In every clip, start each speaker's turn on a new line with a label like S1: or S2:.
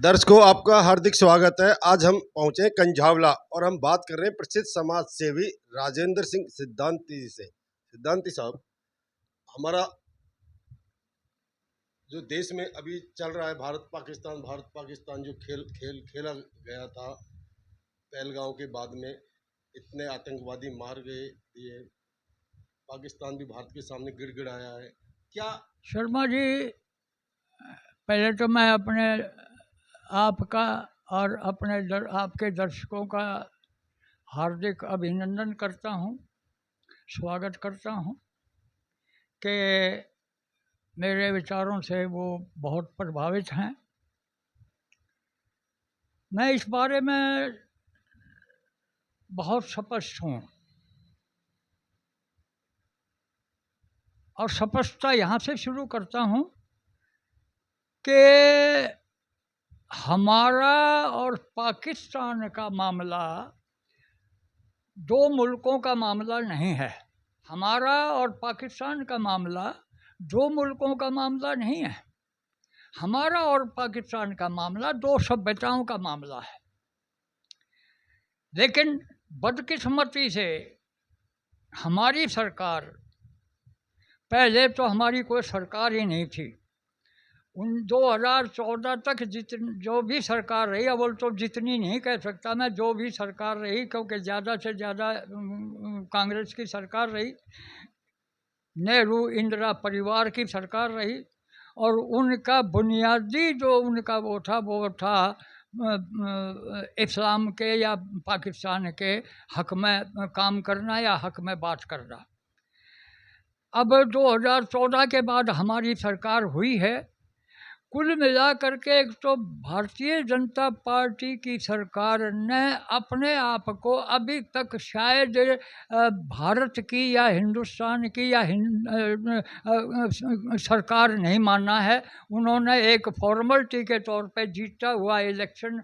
S1: दर्शकों, आपका हार्दिक स्वागत है। आज हम पहुंचे कंझावला और हम बात कर रहे हैं प्रसिद्ध समाज सेवी राजेंद्र सिंह सिद्धांती जी से। सिद्धांती साहब, हमारा जो देश में अभी चल रहा है भारत पाकिस्तान जो खेला गया था पहलगांव के बाद में, इतने आतंकवादी मार गए, ये पाकिस्तान भी भारत के सामने गिड़गिड़ाया है। क्या
S2: शर्मा जी, पहले तो मैं अपने आपका और आपके दर्शकों का हार्दिक अभिनंदन करता हूँ, स्वागत करता हूँ कि मेरे विचारों से वो बहुत प्रभावित हैं। मैं इस बारे में बहुत स्पष्ट हूँ और स्पष्टता यहाँ से शुरू करता हूँ कि हमारा और पाकिस्तान का मामला दो मुल्कों का मामला नहीं है। हमारा और पाकिस्तान का मामला दो मुल्कों का मामला नहीं है। हमारा और पाकिस्तान का मामला दो सभ्यताओं का मामला है। लेकिन बदकिस्मती से हमारी सरकार, पहले तो हमारी कोई सरकार ही नहीं थी। 2014 तक जो भी सरकार रही, अब तो जितनी नहीं कह सकता मैं, जो भी सरकार रही, क्योंकि ज़्यादा से ज़्यादा कांग्रेस की सरकार रही, नेहरू इंदिरा परिवार की सरकार रही, और उनका बुनियादी जो उनका वो था इस्लाम के या पाकिस्तान के हक में काम करना या हक में बात करना। अब 2014 के बाद हमारी सरकार हुई है। कुल मिला करके एक तो भारतीय जनता पार्टी की सरकार ने अपने आप को अभी तक शायद भारत की या हिंदुस्तान की या सरकार नहीं मानना है। उन्होंने एक फॉर्मलिटी के तौर पे जीता हुआ इलेक्शन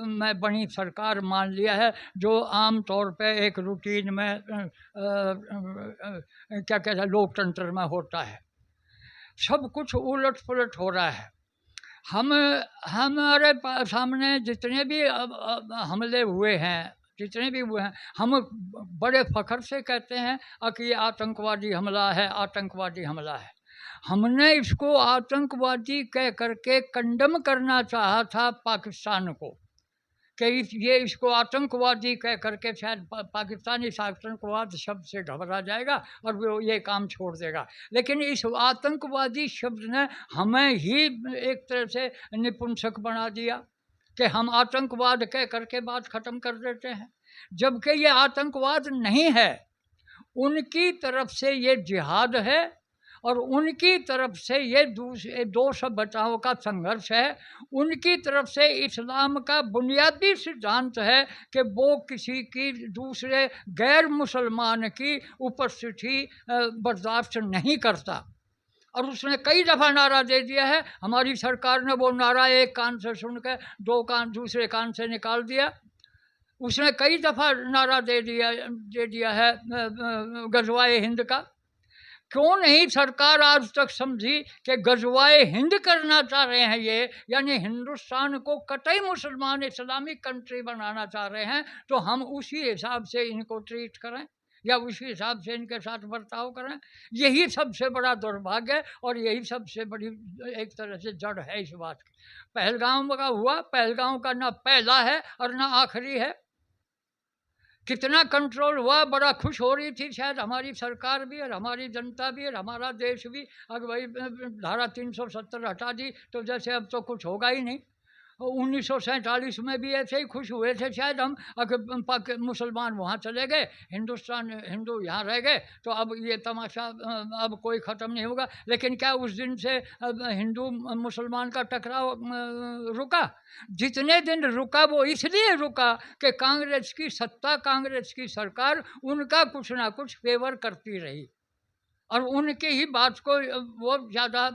S2: में बनी सरकार मान लिया है, जो आम तौर पे एक रूटीन में क्या कहते हैं लोकतंत्र में होता है। सब कुछ उलट पुलट हो रहा है। हमारे सामने जितने भी हमले हुए हैं, हम बड़े फ़ख्र से कहते हैं कि ये आतंकवादी हमला है, आतंकवादी हमला है। हमने इसको आतंकवादी कह करके कंडम करना चाहा था पाकिस्तान को, कि ये इसको आतंकवादी कह करके शायद पाकिस्तानी आतंकवाद शब्द से घबरा जाएगा और वो ये काम छोड़ देगा। लेकिन इस आतंकवादी शब्द ने हमें ही एक तरह से निपुंसक बना दिया कि हम आतंकवाद कह करके बात ख़त्म कर देते हैं, जबकि ये आतंकवाद नहीं है। उनकी तरफ से ये जिहाद है और उनकी तरफ से ये दो सभ्यताओं का संघर्ष है। उनकी तरफ से इस्लाम का बुनियादी सिद्धांत है कि वो किसी की दूसरे गैर मुसलमान की उपस्थिति बर्दाश्त नहीं करता। और उसने कई दफ़ा नारा दे दिया है। हमारी सरकार ने वो नारा एक कान से सुन के दूसरे कान से निकाल दिया। उसने कई दफ़ा नारा दे दिया है गज़वाए हिंद का। क्यों नहीं सरकार आज तक समझी कि गज़वाए हिंद करना चाह रहे हैं ये, यानी हिंदुस्तान को कतई मुसलमान इस्लामिक कंट्री बनाना चाह रहे हैं, तो हम उसी हिसाब से इनको ट्रीट करें या उसी हिसाब से इनके साथ बर्ताव करें। यही सबसे बड़ा दुर्भाग्य है और यही सबसे बड़ी एक तरह से जड़ है इस बात की। पहलगाम का हुआ, पहलगाम का ना पहला है और ना आखिरी है। कितना कंट्रोल हुआ, बड़ा खुश हो रही थी शायद हमारी सरकार भी और हमारी जनता भी और हमारा देश भी। अगर भाई धारा 370 हटा दी तो जैसे अब तो कुछ होगा ही नहीं। 1947 में भी ऐसे ही खुश हुए थे शायद हम, अगर मुसलमान वहाँ चले गए, हिंदू यहाँ रह गए, तो अब ये तमाशा अब कोई ख़त्म नहीं होगा। लेकिन क्या उस दिन से हिंदू मुसलमान का टकराव रुका? जितने दिन रुका वो इसलिए रुका कि कांग्रेस की सत्ता, कांग्रेस की सरकार उनका कुछ ना कुछ फेवर करती रही और उनकी ही बात को वो ज़्यादा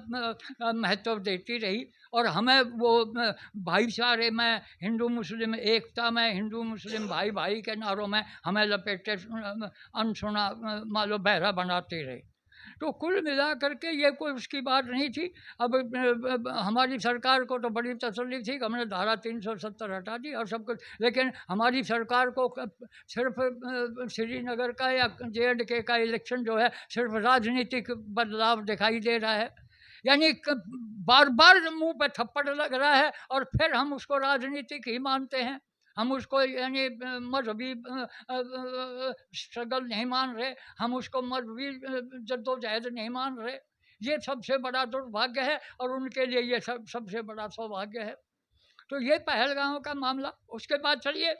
S2: महत्व देती रही। और हमें वो भाईचारे में, हिंदू मुस्लिम एकता में, हिंदू मुस्लिम भाई भाई के नारों में हमें लपेटे अनसुना मान लो बहरा बनाती रही। तो कुल मिला करके ये कोई उसकी बात नहीं थी। अब हमारी सरकार को तो बड़ी तसल्ली थी कि हमने धारा 370 हटा दी और सब कुछ, लेकिन हमारी सरकार को सिर्फ श्रीनगर का या JNK का इलेक्शन जो है सिर्फ राजनीतिक बदलाव दिखाई दे रहा है। यानी बार बार मुंह पे थप्पड़ लग रहा है और फिर हम उसको राजनीतिक ही मानते हैं। हम उसको यानी मजहबी स्ट्रगल नहीं मान रहे, हम उसको मजहबी जद्दोजहद नहीं मान रहे। ये सबसे बड़ा दुर्भाग्य है और उनके लिए ये सबसे बड़ा सौभाग्य है। तो ये पहलगाम का मामला। उसके बाद चलिए,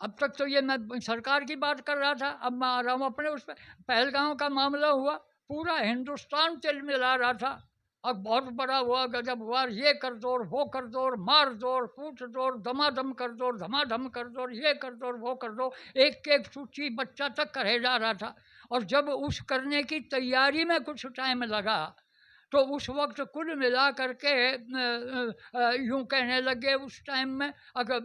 S2: अब तक तो ये मैं सरकार की बात कर रहा था, अब मैं आ रहा हूँ अपने उस पर। पहलगाम का मामला हुआ, पूरा हिंदुस्तान तिलमिला रहा था। अब बहुत बड़ा हुआ, गजब हुआ, ये कर दो, वो कर दो, मार दो, कूट दो, धमाधम कर दो, धमाधम कर दो, ये कर दो, वो कर दो, एक एक सूची बच्चा तक करे जा रहा था। और जब उस करने की तैयारी में कुछ टाइम लगा तो उस वक्त कुल मिला करके यूँ कहने लगे उस टाइम में, अगर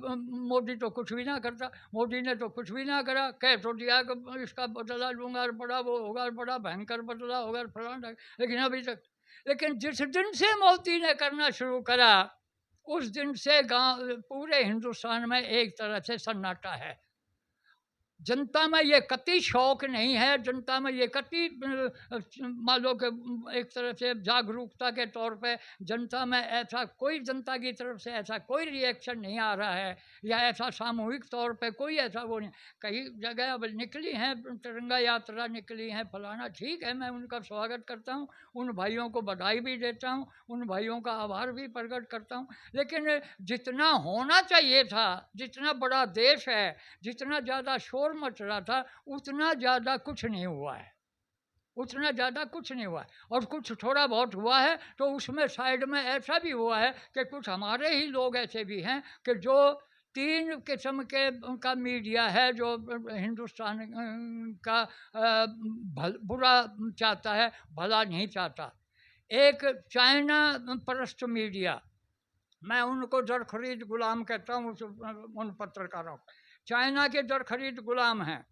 S2: मोदी तो कुछ भी ना करता, मोदी ने तो कुछ भी ना करा, कह तो दिया कि इसका बदला लूँगा, बड़ा वो होगा, बड़ा भयंकर बदला होगा फलाना, लेकिन अभी तक। लेकिन जिस दिन से मोदी ने करना शुरू करा उस दिन से गांव पूरे हिंदुस्तान में एक तरह से सन्नाटा है। जनता में ये कतई शौक नहीं है, जनता में ये कतई मान लो कि एक तरह से जागरूकता के तौर पे जनता में ऐसा कोई, जनता की तरफ से ऐसा कोई रिएक्शन नहीं आ रहा है, या ऐसा सामूहिक तौर पे कोई ऐसा वो नहीं। कई जगह अब निकली हैं, तिरंगा यात्रा निकली है, फलाना, ठीक है, मैं उनका स्वागत करता हूँ, उन भाइयों को बधाई भी देता हूँ, उन भाइयों का आभार भी प्रकट करता हूँ। लेकिन जितना होना चाहिए था, जितना बड़ा देश है, जितना ज़्यादा शोर मच रहा था, उतना ज़्यादा कुछ नहीं हुआ है, उतना ज़्यादा कुछ नहीं हुआ है। और कुछ थोड़ा बहुत हुआ है तो उसमें साइड में ऐसा भी हुआ है कि कुछ हमारे ही लोग ऐसे भी हैं कि जो 3 किस्म के उनका मीडिया है जो हिंदुस्तान का बुरा चाहता है, भला नहीं चाहता। एक चाइना परस्त मीडिया, मैं उनको जर खरीद गुलाम कहता हूँ, उन पत्रकारों को। चाइना के जर खरीद गुलाम हैं,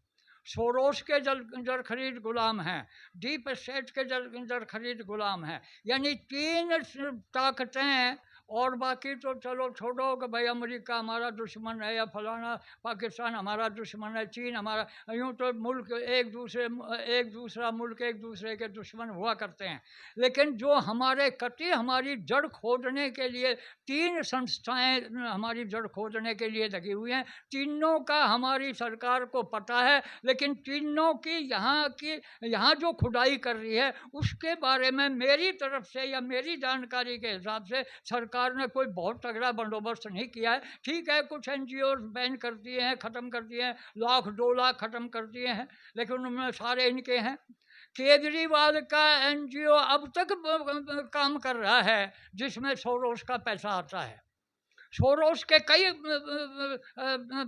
S2: सोरोस के जर खरीद गुलाम हैं, डीप स्टेट के जर खरीद गुलाम हैं। यानी 3 ताकतें, और बाकी तो चलो छोड़ो कि भाई अमेरिका हमारा दुश्मन है या फलाना पाकिस्तान हमारा दुश्मन है, चीन हमारा, यूँ तो मुल्क एक दूसरा मुल्क एक दूसरे के दुश्मन हुआ करते हैं। लेकिन जो हमारे हमारी जड़ खोदने के लिए 3 संस्थाएं हमारी जड़ खोदने के लिए लगी हुई हैं, तीनों का हमारी सरकार को पता है, लेकिन तीनों की यहाँ जो खुदाई कर रही है उसके बारे में मेरी तरफ से या मेरी जानकारी के हिसाब से सरकार ने कोई बहुत तगड़ा बंदोबस्त नहीं किया है। ठीक है, कुछ NGO बैन कर दिए हैं, ख़त्म कर दिए हैं, 1,00,000-2 लाख ख़त्म कर दिए हैं, लेकिन उनमें सारे इनके हैं। केजरीवाल का NGO अब तक काम कर रहा है जिसमें सोरोस का पैसा आता है। सोरोस के कई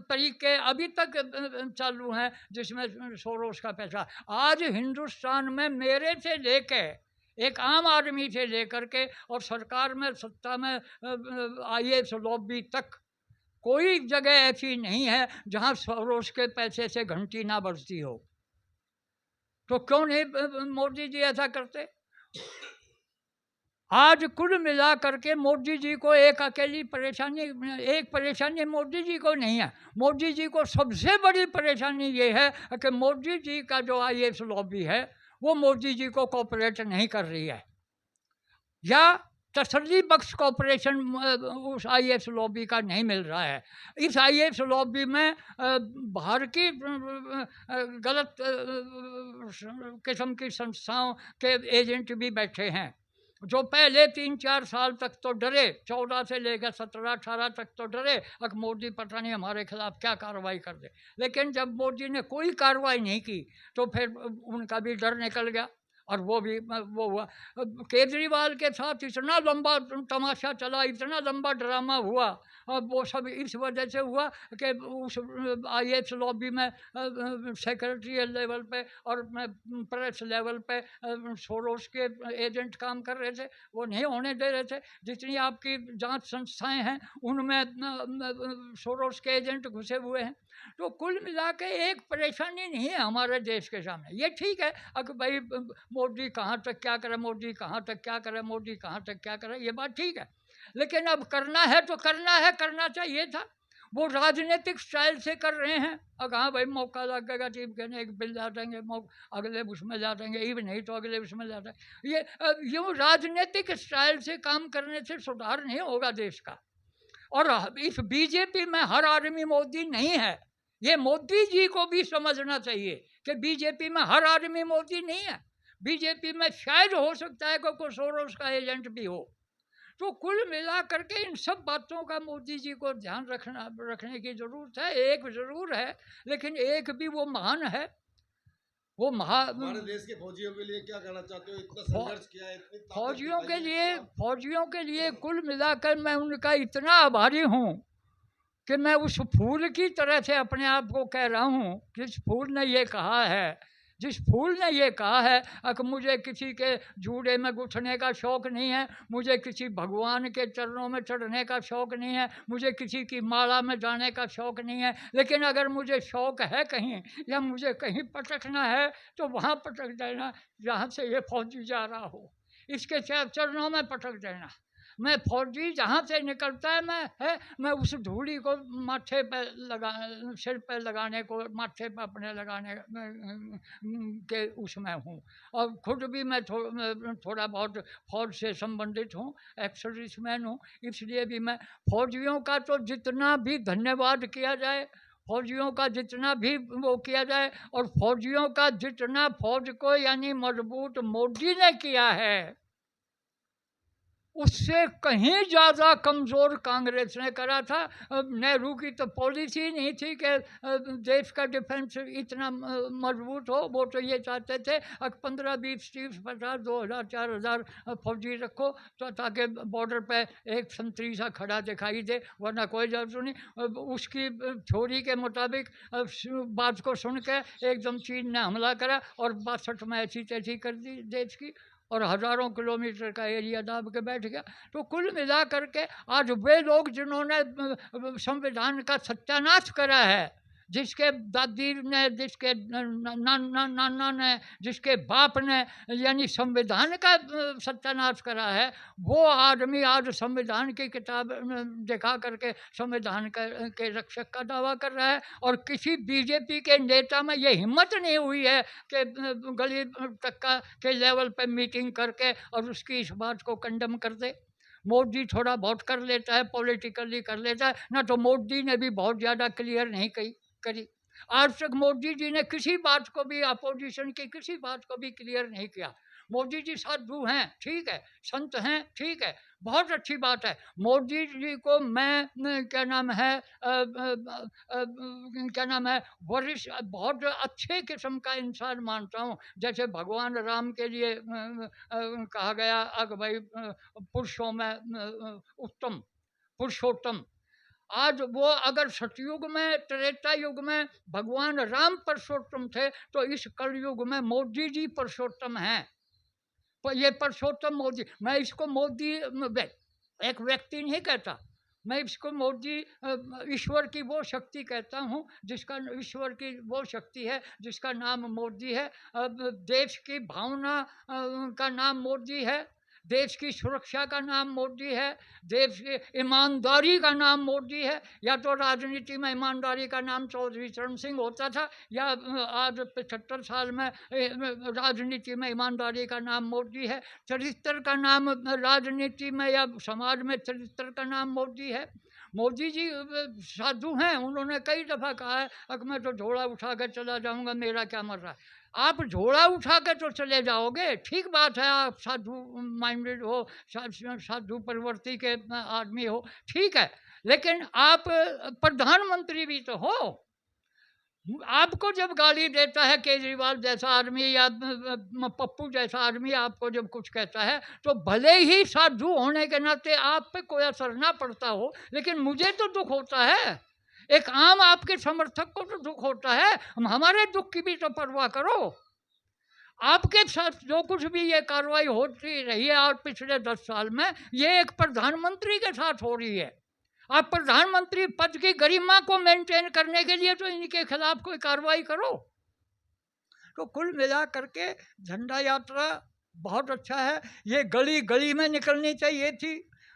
S2: तरीके अभी तक चालू हैं जिसमें सोरोस का पैसा। आज हिंदुस्तान में मेरे से लेके एक आम आदमी से लेकर के और सरकार में, सत्ता में, IAS लॉबी तक कोई जगह ऐसी नहीं है जहां सोरोस के पैसे से घंटी ना बजती हो। तो क्यों नहीं मोदी जी ऐसा करते? आज कुल मिला करके मोदी जी को एक परेशानी मोदी जी को नहीं है। मोदी जी को सबसे बड़ी परेशानी ये है कि मोदी जी का जो IAS लॉबी है वो मोदी जी को कोऑपरेट नहीं कर रही है, या तसल्ली बख्श कॉपरेशन उस IAS लॉबी का नहीं मिल रहा है। इस IAS लॉबी में बाहर की गलत किस्म की संस्थाओं के एजेंट भी बैठे हैं, जो पहले 3-4 साल तक तो डरे, 14 से लेकर 17-18 तक तो डरे अब मोदी पता नहीं हमारे खिलाफ क्या कार्रवाई कर दे। लेकिन जब मोदी ने कोई कार्रवाई नहीं की तो फिर उनका भी डर निकल गया और वो भी वो हुआ। केजरीवाल के साथ इतना लंबा तमाशा चला, इतना लंबा ड्रामा हुआ, और वो सब इस वजह से हुआ कि उस IAS लॉबी में सेक्रेटरी लेवल पे और प्रेस लेवल पे सोरोस के एजेंट काम कर रहे थे, वो नहीं होने दे रहे थे। जितनी आपकी जांच संस्थाएं हैं उनमें सोरोस के एजेंट घुसे हुए हैं। तो कुल मिला के एक परेशानी नहीं है हमारे देश के सामने। ये ठीक है अगर भाई मोदी कहाँ तक क्या करे, मोदी कहाँ तक क्या करे, मोदी कहाँ तक क्या करे, ये बात ठीक है, लेकिन अब करना है तो करना है, करना चाहिए था। वो राजनीतिक स्टाइल से कर रहे हैं। अब हाँ भाई मौका लगेगा तो कहने एक बिल ला देंगे, अगले उसमें ला देंगे, ये भी नहीं तो अगले उसमें ला देंगे। ये यूँ राजनीतिक स्टाइल से काम करने से सुधार नहीं होगा देश का। और इस बीजेपी में हर आदमी मोदी नहीं है, ये मोदी जी को भी समझना चाहिए कि बीजेपी में हर आदमी मोदी नहीं है। बीजेपी में शायद हो सकता है कोई सोरोस का एजेंट भी हो। तो कुल मिला करके इन सब बातों का मोदी जी को ध्यान रखने की जरूरत है। एक जरूर है, लेकिन एक भी वो महान है, वो
S1: हमारे देश के फौजियों के लिए क्या कहना चाहते हो? इतना संघर्ष किया है, इतनी ताकत
S2: फौजियों के लिए कुल मिलाकर मैं उनका इतना आभारी हूँ कि मैं उस फूल की तरह से अपने आप को कह रहा हूँ, जिस फूल ने ये कहा है, जिस फूल ने ये कहा है कि मुझे किसी के जूड़े में गुथने का शौक़ नहीं है, मुझे किसी भगवान के चरणों में चढ़ने का शौक़ नहीं है, मुझे किसी की माला में जाने का शौक़ नहीं है, लेकिन अगर मुझे शौक़ है कहीं या मुझे कहीं पटकना है तो वहाँ पटक देना जहाँ से ये फौजी जा रहा हो, इसके चरणों में पटक देना। मैं फौजी जहाँ से निकलता है मैं उस धूड़ी को माथे पे सिर पे लगाने को, माथे पे अपने लगाने के उसमें हूँ। और खुद भी मैं थोड़ा बहुत फौज से संबंधित हूँ, एक्स-सर्विसमैन हूँ, इसलिए भी मैं फौजियों का तो जितना भी धन्यवाद किया जाए, फौजियों का जितना भी वो किया जाए, और फौजियों का जितना फौज को यानी मजबूत मोदी ने किया है, उससे कहीं ज़्यादा कमज़ोर कांग्रेस ने करा था। नेहरू की तो पॉलिसी नहीं थी कि देश का डिफेंस इतना मजबूत हो। वो तो ये चाहते थे कि 15, 20, 30, 50, 2000, 4000 फौजी रखो तो ताकि बॉर्डर पे एक संतरी सा खड़ा दिखाई दे, वरना कोई जरूरत नहीं। उसकी थ्योरी के मुताबिक बात को सुन के एकदम चीन ने हमला करा और 62 में ऐसी तैसी कर दी देश की, और हज़ारों किलोमीटर का एरिया दाब के बैठ गया। तो कुल मिला करके आज वे लोग जिन्होंने संविधान का सत्यानाश करा है, जिसके दादी ने, जिसके नाना ने, जिसके बाप ने यानी संविधान का सत्यानाश करा है, वो आदमी आज संविधान की किताब दिखा करके संविधान के रक्षक का दावा कर रहा है। और किसी बीजेपी के नेता में ये हिम्मत नहीं हुई है कि गली तक के लेवल पे मीटिंग करके और उसकी इस बात को कंडम कर दे। मोदी थोड़ा बहुत कर लेता है, पॉलिटिकली कर लेता है ना, तो मोदी ने भी बहुत ज़्यादा क्लियर नहीं करी। आज तक मोदी जी ने किसी बात को भी, अपोजिशन की किसी बात को भी क्लियर नहीं किया। मोदी जी साधु हैं, ठीक है, संत हैं, ठीक है, बहुत अच्छी बात है। मोदी जी को मैं क्या नाम है वरिष्ठ, बहुत अच्छे किस्म का इंसान मानता हूँ। जैसे भगवान राम के लिए कहा गया कि भाई पुरुषों में उत्तम, पुरुषोत्तम। आज वो अगर सतयुग में, त्रेता युग में भगवान राम पुरुषोत्तम थे, तो इस कलयुग में मोदी जी पुरुषोत्तम हैं। पर ये पुरुषोत्तम मोदी, मैं इसको मोदी एक व्यक्ति नहीं कहता, मैं इसको मोदी ईश्वर की वो शक्ति कहता हूँ जिसका, ईश्वर की वो शक्ति है जिसका नाम मोदी है। देश की भावना का नाम मोदी है, देश की सुरक्षा का नाम मोदी है, देश की ईमानदारी का नाम मोदी है। या तो राजनीति में ईमानदारी का नाम चौधरी चरण सिंह होता था, या आज 75 साल में राजनीति में ईमानदारी का नाम मोदी है। चरित्र का नाम राजनीति में या समाज में चरित्र का नाम मोदी है। मोदी जी साधु हैं, उन्होंने कई दफ़ा कहा है कि मैं तो झोला उठा कर चला जाऊंगा, मेरा क्या मर रहा है। आप झोला उठा कर तो चले जाओगे, ठीक बात है, आप साधु माइंडेड हो, साधु प्रवृत्ति के आदमी हो, ठीक है, लेकिन आप प्रधानमंत्री भी तो हो। आपको जब गाली देता है केजरीवाल जैसा आदमी या पप्पू जैसा आदमी आपको जब कुछ कहता है, तो भले ही साधु होने के नाते आप पे कोई असर ना पड़ता हो, लेकिन मुझे तो दुख होता है। एक आम आपके समर्थक को तो दुख होता है। हमारे दुख की भी तो परवाह करो। आपके साथ जो कुछ भी ये कार्रवाई होती रही है और पिछले 10 साल में, ये एक प्रधानमंत्री के साथ हो रही है। आप प्रधानमंत्री पद की गरिमा को मेंटेन करने के लिए तो इनके खिलाफ कोई कार्रवाई करो। तो कुल मिला करके झंडा यात्रा बहुत अच्छा है। ये गली गली में निकलनी चाहिए थी,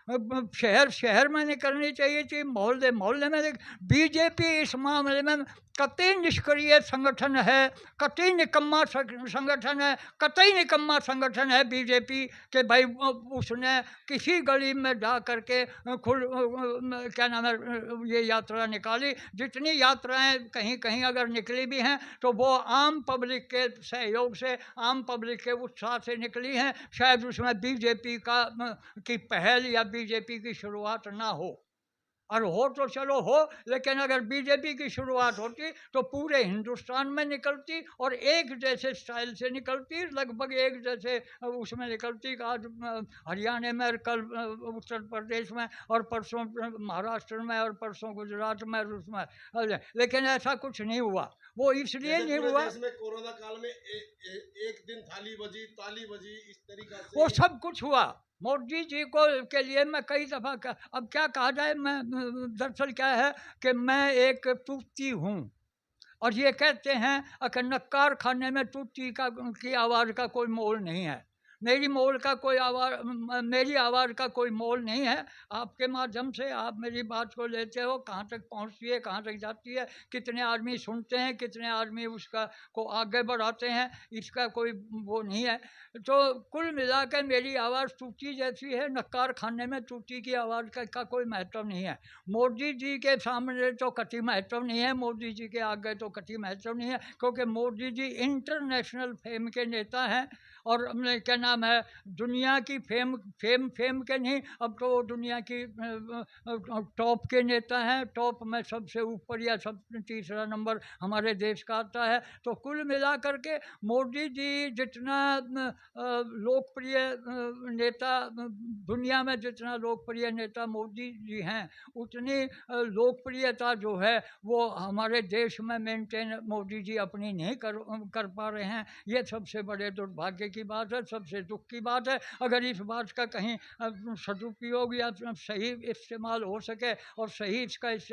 S2: शहर शहर में निकलनी चाहिए थी, मोहल्ले मोहल्ले में। बीजेपी इस मामले में कतई निष्क्रिय संगठन है, कतई निकम्मा संगठन है, कतई निकम्मा संगठन है बीजेपी के। भाई उसने किसी गली में जा करके क्या नाम है ये यात्रा निकाली। जितनी यात्राएं कहीं कहीं अगर निकली भी हैं तो वो आम पब्लिक के सहयोग से, आम पब्लिक के उत्साह से निकली हैं। शायद उसमें बीजेपी की पहल या बीजेपी की शुरुआत ना हो, और हो तो चलो हो, लेकिन अगर बीजेपी की शुरुआत होती तो पूरे हिंदुस्तान में निकलती और एक जैसे स्टाइल से निकलती, लगभग एक जैसे उसमें निकलती। आज हरियाणा में, कल उत्तर प्रदेश में, और परसों महाराष्ट्र में, और परसों गुजरात में, उसमें। लेकिन ऐसा कुछ नहीं हुआ। वो इसलिए नहीं हुआ,
S1: में कोरोना काल में एक दिन थाली बजी, ताली बजी, इस तरीका से
S2: वो सब कुछ हुआ। मोदी जी को के लिए मैं कई दफ़ा अब क्या कहा जाए, मैं दरअसल क्या है कि मैं एक तूती हूँ, और ये कहते हैं कि नक्कार खाने में तूती की आवाज़ का कोई मोल नहीं है। मेरी मोल का कोई मेरी आवाज़ का कोई मोल नहीं है। आपके माध्यम से आप मेरी बात को लेते हो, कहाँ तक पहुँचती है, कहाँ तक जाती है, कितने आदमी सुनते हैं, कितने आदमी उसका को आगे बढ़ाते हैं, इसका कोई वो नहीं है। तो कुल मिला के मेरी आवाज़ तूती जैसी है। नक्कार खाने में तूती की आवाज़ का कोई महत्व नहीं है। मोदी जी के सामने तो कतई महत्व नहीं है, मोदी जी के आगे तो कतई महत्व नहीं है, क्योंकि मोदी जी इंटरनेशनल फेम के नेता हैं। और क्या नाम है, दुनिया की फेम के नहीं, अब तो दुनिया की टॉप के नेता हैं। टॉप में सबसे ऊपर या सब तीसरा नंबर हमारे देश का आता है। तो कुल मिला करके मोदी जी जितना लोकप्रिय नेता, दुनिया में जितना लोकप्रिय नेता मोदी जी हैं, उतनी लोकप्रियता जो है वो हमारे देश में मेंटेन मोदी जी अपनी नहीं कर पा रहे हैं। ये सबसे बड़े दुर्भाग्य की बात है, सबसे दुख की बात है। अगर इस बात का कहीं सदुपयोग या सही इस्तेमाल हो सके, और सही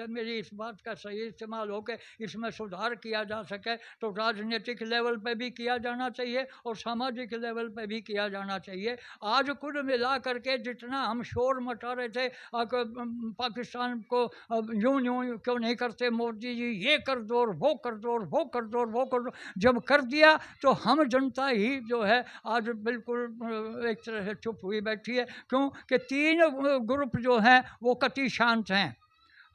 S2: मेरी इस बात का सही इस्तेमाल हो के इसमें सुधार किया जा सके, तो राजनीतिक लेवल पे भी किया जाना चाहिए और सामाजिक लेवल पे भी किया जाना चाहिए। आज कुल मिला करके जितना हम शोर मचा रहे थे पाकिस्तान को यूं यूं क्यों नहीं करते मोदी जी, ये कर दो और वो कर दो और वो कर दो और वो कर दो, जब कर दिया तो हम जनता ही जो है आज बिल्कुल एक तरह से चुप हुई बैठी है। क्यों कि 3 ग्रुप जो हैं वो कतई शांत हैं।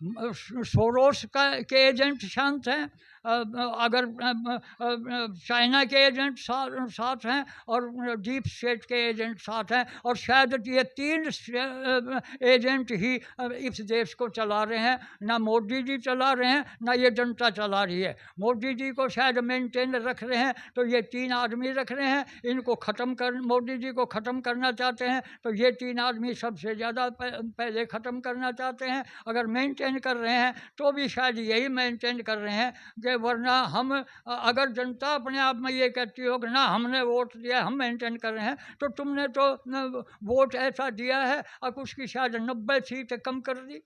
S2: सोरोस के एजेंट शांत हैं, अगर चाइना के एजेंट साथ हैं, और डीप स्टेट के एजेंट साथ हैं, और शायद ये 3 एजेंट ही इस देश को चला रहे हैं। ना मोदी जी चला रहे हैं, ना ये जनता चला रही है। मोदी जी को शायद मेंटेन रख रहे हैं तो ये 3 आदमी रख रहे हैं। इनको मोदी जी को ख़त्म करना चाहते हैं तो ये 3 आदमी सबसे ज़्यादा पहले ख़त्म करना चाहते हैं। अगर मेंटेन कर रहे हैं तो भी शायद यही मेंटेन कर रहे हैं कि वरना हम, अगर जनता अपने आप में ये कहती हो कि ना हमने वोट दिया, हम मेंटेन कर रहे हैं, तो तुमने तो वोट ऐसा दिया है अब उसकी शायद 90 सीट कम कर दी।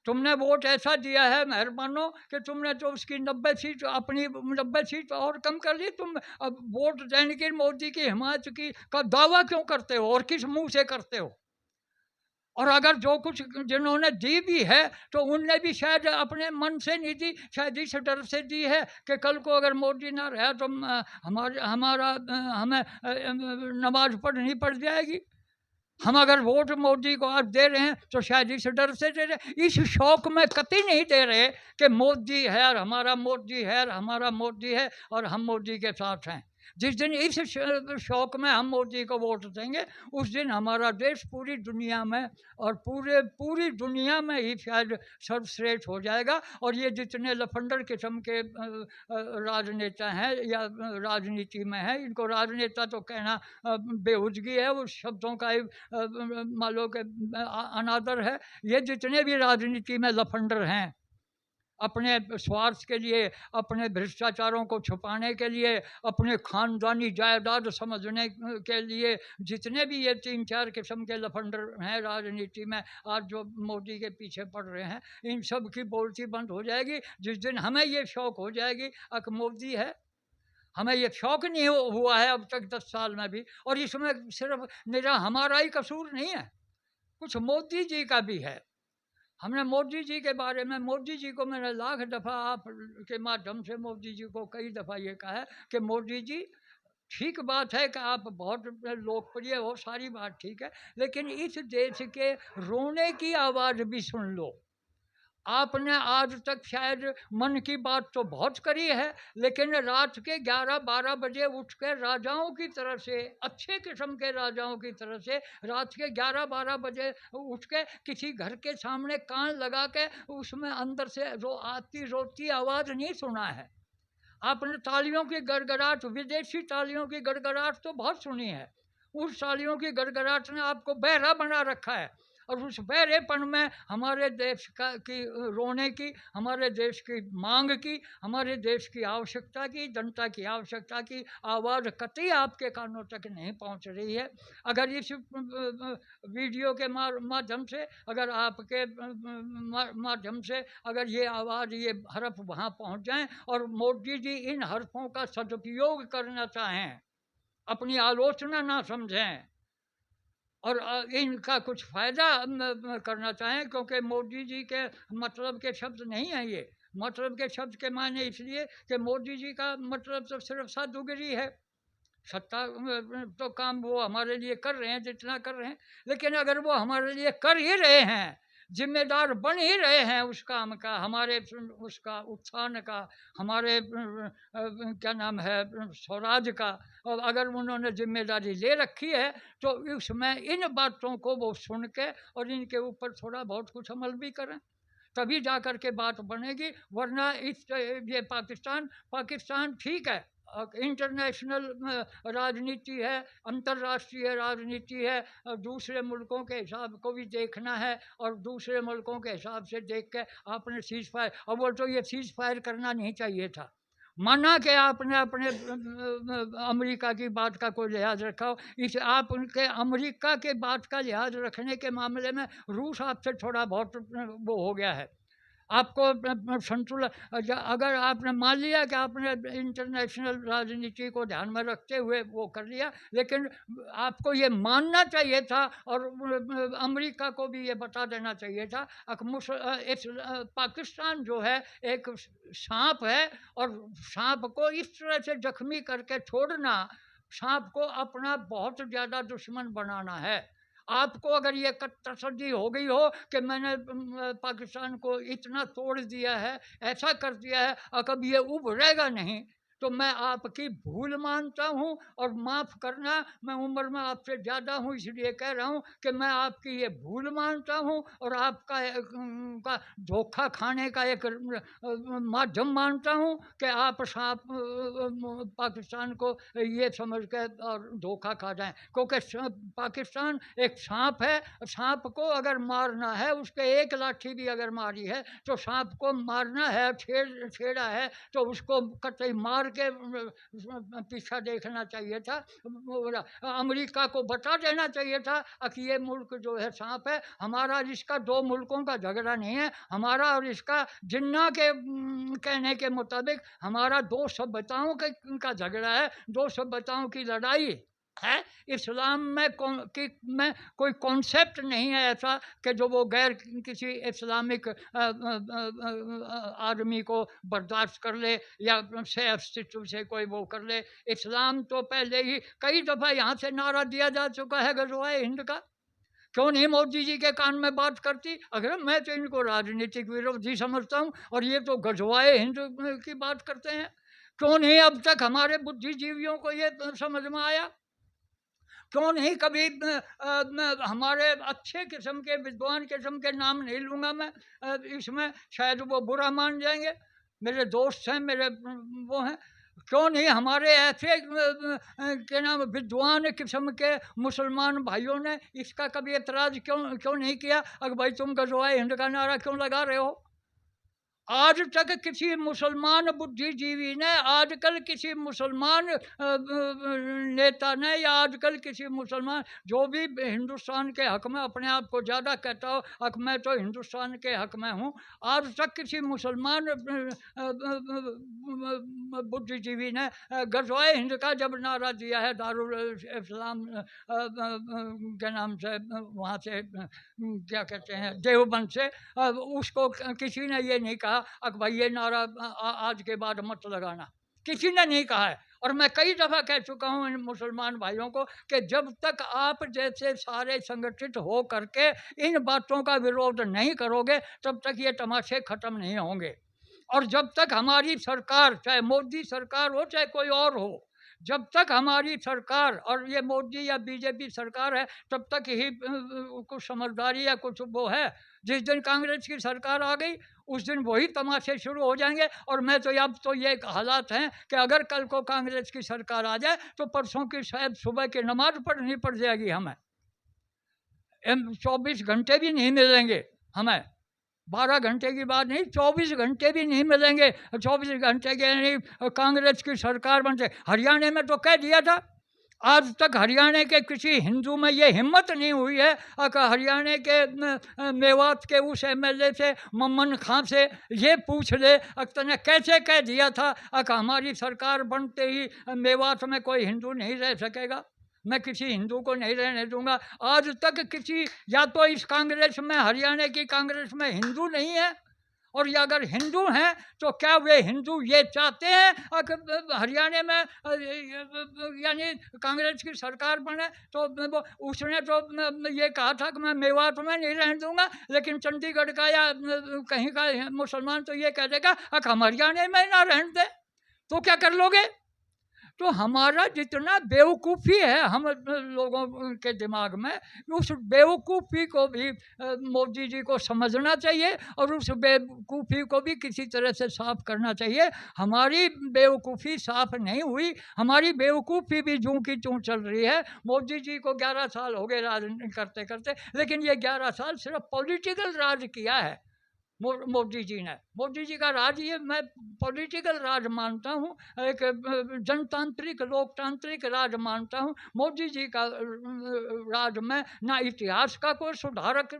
S2: तुमने वोट ऐसा दिया है मेहरबानों कि तुमने तो उसकी 90 सीट, अपनी 90 सीट और कम कर दी। तुम अब वोट देने की मोदी की हिमायत की का दावा क्यों करते हो और किस मुंह से करते हो? और अगर जो कुछ जिन्होंने दी भी है तो उनने भी शायद अपने मन से नहीं दी, शायद इस डर से दी है कि कल को अगर मोदी ना रहा तो हमें नमाज पढ़नी पड़ जाएगी। हम अगर वोट मोदी को आज दे रहे हैं तो शायद इस डर से दे रहे, इस शौक में कतई नहीं दे रहे कि मोदी है और हमारा मोदी है और हमारा मोदी है और हम मोदी के साथ हैं। जिस दिन इस शौक में हम मोदी को वोट देंगे, उस दिन हमारा देश पूरी दुनिया में और पूरी दुनिया में ही शायद सर्वश्रेष्ठ हो जाएगा। और ये जितने लफंडर किस्म के राजनेता हैं या राजनीति में हैं, इनको राजनेता तो कहना बेहुदगी है, उस शब्दों का ही मान लो कि अनादर है। ये जितने भी राजनीति में लफंडर हैं, अपने स्वार्थ के लिए, अपने भ्रष्टाचारों को छुपाने के लिए, अपने खानदानी जायदाद समझने के लिए, जितने भी ये 3-4 किस्म के लफंडर हैं राजनीति में आज जो मोदी के पीछे पड़ रहे हैं, इन सब की बोलती बंद हो जाएगी जिस दिन हमें ये शौक हो जाएगी अक मोदी है। हमें ये शौक नहीं हुआ है अब तक 10 साल में भी, और इसमें सिर्फ मेरा हमारा ही कसूर नहीं है, कुछ मोदी जी का भी है। हमने मोदी जी के बारे में, मोदी जी को मैंने लाख दफ़ा आप के माध्यम से मोदी जी को कई दफ़ा ये कहा है कि मोदी जी, ठीक बात है कि आप बहुत लोकप्रिय हो, सारी बात ठीक है, लेकिन इस देश के रोने की आवाज़ भी सुन लो। आपने आज तक शायद मन की बात तो बहुत करी है, लेकिन रात के 11-12 बजे उठ के राजाओं की तरह से, अच्छे किस्म के राजाओं की तरह से रात के 11-12 बजे उठ के किसी घर के सामने कान लगा के उसमें अंदर से आती रोती आवाज़ नहीं सुना है। आपने तालियों की गड़गड़ाहट, विदेशी तालियों की गड़गड़ाहट तो बहुत सुनी है, उस तालियों की गड़गड़ाहट ने आपको बहरा बना रखा है। और उस बहरेपन में हमारे देश की रोने की, हमारे देश की मांग की, हमारे देश की आवश्यकता की, जनता की आवश्यकता की आवाज़ कतई आपके कानों तक नहीं पहुंच रही है। अगर इस वीडियो के माध्यम से, अगर आपके माध्यम से अगर ये आवाज़, ये हरफ वहाँ पहुँच जाएं और मोदी जी इन हरफों का सदुपयोग करना चाहें, अपनी आलोचना ना समझें और इनका कुछ फ़ायदा करना चाहें, क्योंकि मोदी जी के मतलब के शब्द नहीं हैं ये। मतलब के शब्द के मायने इसलिए कि मोदी जी का मतलब तो सिर्फ जादूगरी है। सत्ता तो काम वो हमारे लिए कर रहे हैं जितना कर रहे हैं, लेकिन अगर वो हमारे लिए कर ही रहे हैं, जिम्मेदार बन ही रहे हैं उस काम का, हमारे उसका उत्थान का, हमारे क्या नाम है स्वराज का, और अगर उन्होंने जिम्मेदारी ले रखी है तो उसमें इन बातों को वो सुन के और इनके ऊपर थोड़ा बहुत कुछ अमल भी करें, तभी जा कर के बात बनेगी। वरना इस ये पाकिस्तान ठीक है, इंटरनेशनल राजनीति है, अंतर्राष्ट्रीय राजनीति है, दूसरे मुल्कों के हिसाब को भी देखना है और दूसरे मुल्कों के हिसाब से देख के आपने सीज़ फायर, अब वो तो ये सीज़ फायर करना नहीं चाहिए था, माना कि आपने अपने अमेरिका की बात का कोई लिहाज रखा हो। इस आप उनके अमेरिका के बात का लिहाज रखने के मामले में रूस आपसे थोड़ा बहुत वो हो गया है। आपको संतुलन, अगर आपने मान लिया कि आपने इंटरनेशनल राजनीति को ध्यान में रखते हुए वो कर लिया, लेकिन आपको ये मानना चाहिए था और अमेरिका को भी ये बता देना चाहिए था इस पाकिस्तान जो है एक सांप है, और सांप को इस तरह से जख्मी करके छोड़ना, सांप को अपना बहुत ज़्यादा दुश्मन बनाना है। आपको अगर ये तसल्ली हो गई हो कि मैंने पाकिस्तान को इतना तोड़ दिया है, ऐसा कर दिया है, और कभी ये उभरेगा नहीं, तो मैं आपकी भूल मानता हूँ और माफ़ करना, मैं उम्र में आपसे ज़्यादा हूँ इसलिए कह रहा हूँ कि मैं आपकी ये भूल मानता हूँ और आपका का धोखा खाने का एक माध्यम मानता हूँ कि आप पाकिस्तान को ये समझ के और धोखा खा जाएं, क्योंकि पाकिस्तान एक सांप है, सांप को अगर मारना है, उसके एक लाठी भी अगर मारी है तो सांप को मारना है, छेड़ा है तो उसको कतई मार के पीछा देखना चाहिए था। अमेरिका को बता देना चाहिए था कि ये मुल्क जो है सांप है, हमारा इसका 2 मुल्कों का झगड़ा नहीं है, हमारा और इसका जिन्ना के कहने के मुताबिक हमारा 2 सभ्यताओं का झगड़ा है, 2 सभ्यताओं की लड़ाई है। इस्लाम में कोई कॉन्सेप्ट नहीं है ऐसा कि जो वो गैर किसी इस्लामिक आदमी को बर्दाश्त कर ले या से अस्तित्व से कोई वो कर ले। इस्लाम तो पहले ही कई दफ़ा यहाँ से नारा दिया जा चुका है गज़वाए हिंद का, क्यों नहीं मोदी जी के कान में बात करती? अगर मैं तो इनको राजनीतिक विरोधी समझता हूँ और ये तो गज़वाए हिंद की बात करते हैं। क्यों नहीं अब तक हमारे बुद्धिजीवियों को ये समझ में आया? क्यों नहीं कभी हमारे अच्छे किस्म के विद्वान किस्म के नाम नहीं लूँगा मैं इसमें, शायद वो बुरा मान जाएंगे, मेरे दोस्त हैं, मेरे वो हैं। क्यों नहीं हमारे ऐसे क्या नाम विद्वान किस्म के मुसलमान भाइयों ने इसका कभी एतराज़ क्यों क्यों नहीं किया? अगर भाई तुम गज़वाए हिंद का नारा क्यों लगा रहे हो? आज तक किसी मुसलमान बुद्धिजीवी ने, आजकल किसी मुसलमान नेता ने, या आजकल किसी मुसलमान जो भी हिंदुस्तान के हक में अपने आप को ज़्यादा कहता हो, हक मैं तो हिंदुस्तान के हक में हूँ, आज तक किसी मुसलमान बुद्धिजीवी ने गज़वाए हिंद का जब नारा दिया है दारुल इस्लाम के नाम से, वहाँ से क्या कहते हैं देवबंद से, उसको किसी ने ये नहीं कहा कि भाई ये नारा आज के बाद मत लगाना, किसी ने नहीं कहा है। और मैं कई दफ़ा कह चुका हूँ इन मुसलमान भाइयों को कि जब तक आप जैसे सारे संगठित हो करके इन बातों का विरोध नहीं करोगे तब तक ये तमाशे ख़त्म नहीं होंगे। और जब तक हमारी सरकार, चाहे मोदी सरकार हो चाहे कोई और हो, जब तक हमारी सरकार और ये मोदी या बीजेपी सरकार है तब तक ही कुछ समझदारी या कुछ वो है। जिस दिन कांग्रेस की सरकार आ गई उस दिन वही तमाशे शुरू हो जाएंगे। और मैं तो अब तो ये हालात हैं कि अगर कल को कांग्रेस की सरकार आ जाए तो परसों की शायद सुबह की नमाज पढ़नी पड़ जाएगी हमें, 24 घंटे भी नहीं मिलेंगे हमें, 12 घंटे की बात नहीं, 24 घंटे भी नहीं मिलेंगे। 24 घंटे के नहीं कांग्रेस की सरकार बन जाए। हरियाणा में तो कह दिया था, आज तक हरियाणा के किसी हिंदू में ये हिम्मत नहीं हुई है कि हरियाणा के मेवात के उस एमएलए से, मम्मन खां से ये पूछ ले तने कैसे कह दिया था कि हमारी सरकार बनते ही मेवात में कोई हिंदू नहीं रह सकेगा, मैं किसी हिंदू को नहीं रहने दूंगा। आज तक किसी, या तो इस कांग्रेस में, हरियाणा की कांग्रेस में हिंदू नहीं है, और या अगर हिंदू हैं तो क्या वे हिंदू ये चाहते हैं कि हरियाणा में यानी कांग्रेस की सरकार बने? तो उसने तो ये कहा था कि मैं मेवात में नहीं रहने दूंगा, लेकिन चंडीगढ़ का या कहीं का मुसलमान तो ये कह देगा कि हम हरियाणा में ना रहने दें, तो क्या कर लोगे? तो हमारा जितना बेवकूफ़ी है हम लोगों के दिमाग में, उस बेवकूफ़ी को भी मोदी जी को समझना चाहिए और उस बेवकूफ़ी को भी किसी तरह से साफ़ करना चाहिए। हमारी बेवकूफ़ी साफ़ नहीं हुई, हमारी बेवकूफ़ी भी जूं की त्यों चल रही है। मोदी जी को 11 साल हो गए राज करते करते, लेकिन ये 11 साल सिर्फ पॉलिटिकल राज किया है मोदी जी ने। मोदी जी का राज ये मैं पॉलिटिकल राज मानता हूँ, एक जनतांत्रिक लोकतांत्रिक राज मानता हूँ। मोदी जी का राज में ना इतिहास का कोई सुधारक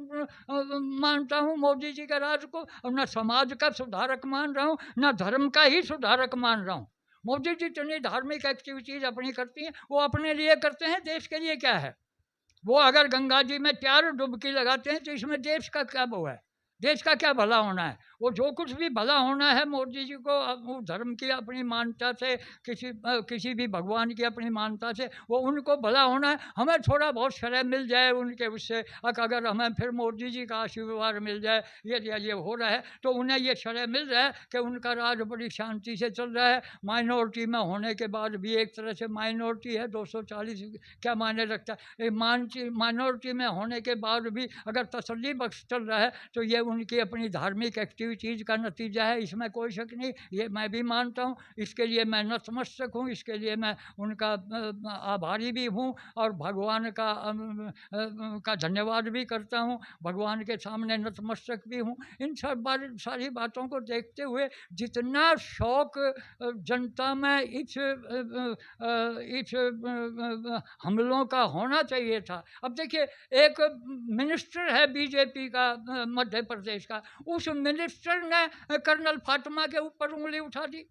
S2: मानता हूँ मोदी जी के राज को, और ना समाज का सुधारक मान रहा हूँ, ना धर्म का ही सुधारक मान रहा हूँ। मोदी जी जितनी धार्मिक एक्टिविटीज अपनी करती हैं वो अपने लिए करते हैं, देश के लिए क्या है? वो अगर गंगा जी में 4 डुबकी लगाते हैं तो इसमें देश का क्या वो है? देश का क्या भला होना है? वो जो कुछ भी भला होना है मोदी जी को वो धर्म की अपनी मान्यता से, किसी भी भगवान की अपनी मान्यता से वो उनको भला होना है। हमें थोड़ा बहुत श्रेय मिल जाए उनके उससे, अगर हमें फिर मोदी जी का आशीर्वाद मिल जाए, ये हो रहा है तो उन्हें ये श्रेय मिल रहा है कि उनका राज बड़ी शांति से चल रहा है। माइनॉरिटी में होने के बाद भी, एक तरह से माइनॉरिटी है, 240 क्या मायने रखता है, माइनॉरिटी में होने के बाद भी अगर तसल्ली बख्श चल रहा है तो ये उनकी अपनी धार्मिक एक्टिविटीज़ का नतीजा है, इसमें कोई शक नहीं। ये मैं भी मानता हूँ, इसके लिए मैं नतमस्तक हूँ, इसके लिए मैं उनका आभारी भी हूँ और भगवान का धन्यवाद भी करता हूँ, भगवान के सामने नतमस्तक भी हूँ। इन सारी बातों को देखते हुए जितना शौक जनता में इस हमलों का होना चाहिए था। अब देखिए, एक मिनिस्टर है बीजेपी का मध्य प्रदेश का, उस मिनिस्टर ने कर्नल फातिमा के ऊपर उंगली उठा दी।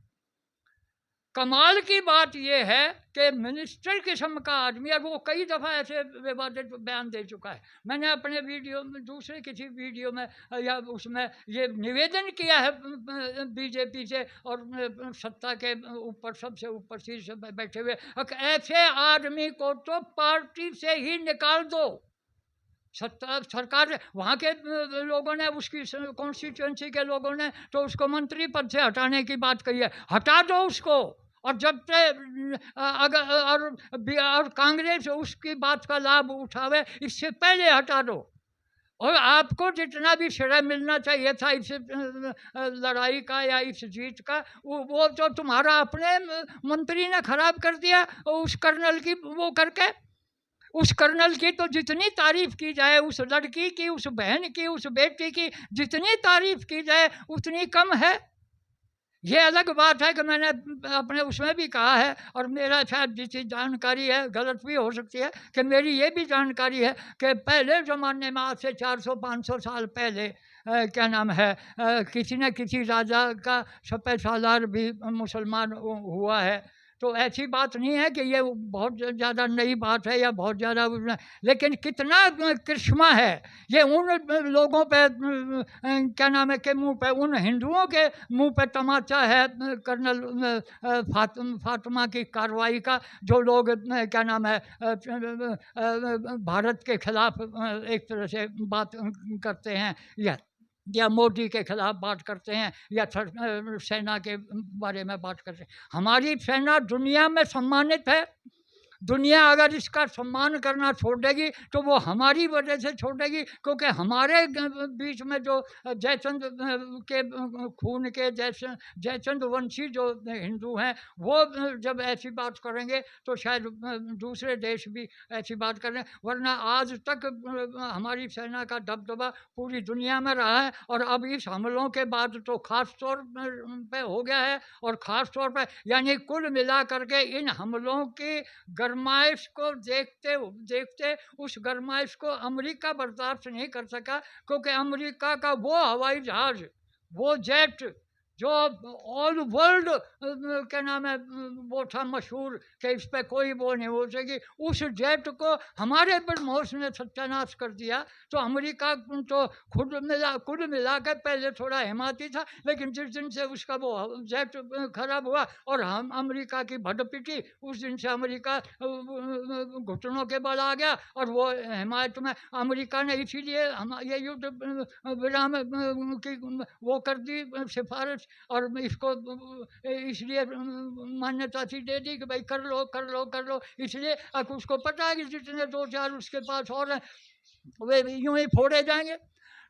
S2: कमाल की बात यह है कि मिनिस्टर किस्म का आदमी, और वो कई दफ़ा ऐसे विवादित बयान दे चुका है। मैंने अपने वीडियो में, दूसरे किसी वीडियो में या उसमें ये निवेदन किया है बीजेपी से और सत्ता के ऊपर, सबसे ऊपर शीर्ष पे बैठे हुए, ऐसे आदमी को तो पार्टी से ही निकाल दो, सरकार वहाँ के लोगों ने, उसकी कॉन्स्टिट्यूएंसी के लोगों ने तो उसको मंत्री पद से हटाने की बात कही है, हटा दो उसको। और जब से अगर और कांग्रेस उसकी बात का लाभ उठावे, इससे पहले हटा दो। और आपको जितना भी श्रेय मिलना चाहिए था इस लड़ाई का या इस जीत का, वो तो तुम्हारा अपने मंत्री ने खराब कर दिया उस कर्नल की वो करके। उस कर्नल की तो जितनी तारीफ की जाए, उस लड़की की, उस बहन की, उस बेटी की जितनी तारीफ की जाए उतनी कम है। ये अलग बात है कि मैंने अपने उसमें भी कहा है, और मेरा शायद जितनी जानकारी है गलत भी हो सकती है, कि मेरी ये भी जानकारी है कि पहले ज़माने में आज से 400-500 साल पहले क्या नाम है, किसी न किसी राजा का सपे सालार भी मुसलमान हुआ है। तो ऐसी बात नहीं है कि ये बहुत ज़्यादा नई बात है या बहुत ज़्यादा, लेकिन कितना करिश्मा है ये उन लोगों पे, क्या नाम है, के मुंह पे, उन हिंदुओं के मुंह पे तमाचा है कर्नल फातिमा की कार्रवाई का, जो लोग क्या नाम है भारत के खिलाफ एक तरह से बात करते हैं, या मोदी के खिलाफ बात करते हैं, या सेना के बारे में बात करते हैं। हमारी सेना दुनिया में सम्मानित है। दुनिया अगर इसका सम्मान करना छोड़ देगी तो वो हमारी वजह से छोड़ेगी, क्योंकि हमारे बीच में जो जयचंद के खून के जयचंद वंशी जो हिंदू हैं, वो जब ऐसी बात करेंगे तो शायद दूसरे देश भी ऐसी बात करें। वरना आज तक हमारी सेना का दबदबा पूरी दुनिया में रहा है, और अब इस हमलों के बाद तो ख़ास तौर पे हो गया है। और ख़ास तौर पर यानी कुल मिला करके इन हमलों की गरमाइश को देखते देखते उस गरमाइश को अमेरिका बर्दाश्त नहीं कर सका, क्योंकि अमेरिका का वो हवाई जहाज, वो जेट जो ऑल वर्ल्ड क्या नाम है वो था मशहूर कि इस पर कोई वो नहीं हो सकेगी, उस जेट को हमारे ब्रह्मोस ने सत्यानाश कर दिया। तो अमेरिका तो कुल मिला कर पहले थोड़ा हिमाती था, लेकिन जिस दिन से उसका वो जेट खराब हुआ और हम अमेरिका की भड़ पिटी, उस दिन से अमेरिका घुटनों के बल आ गया, और वो हिमायत में अमेरिका ने इसीलिए हम ये युद्ध विराम की वो कर दी सिफारिश, और इसको इसलिए मान्यता सी दे दी कि भाई कर लो कर लो कर लो। इसलिए अब उसको पता है कि जितने 2-4 उसके पास और हैं वे यूं ही फोड़े जाएंगे।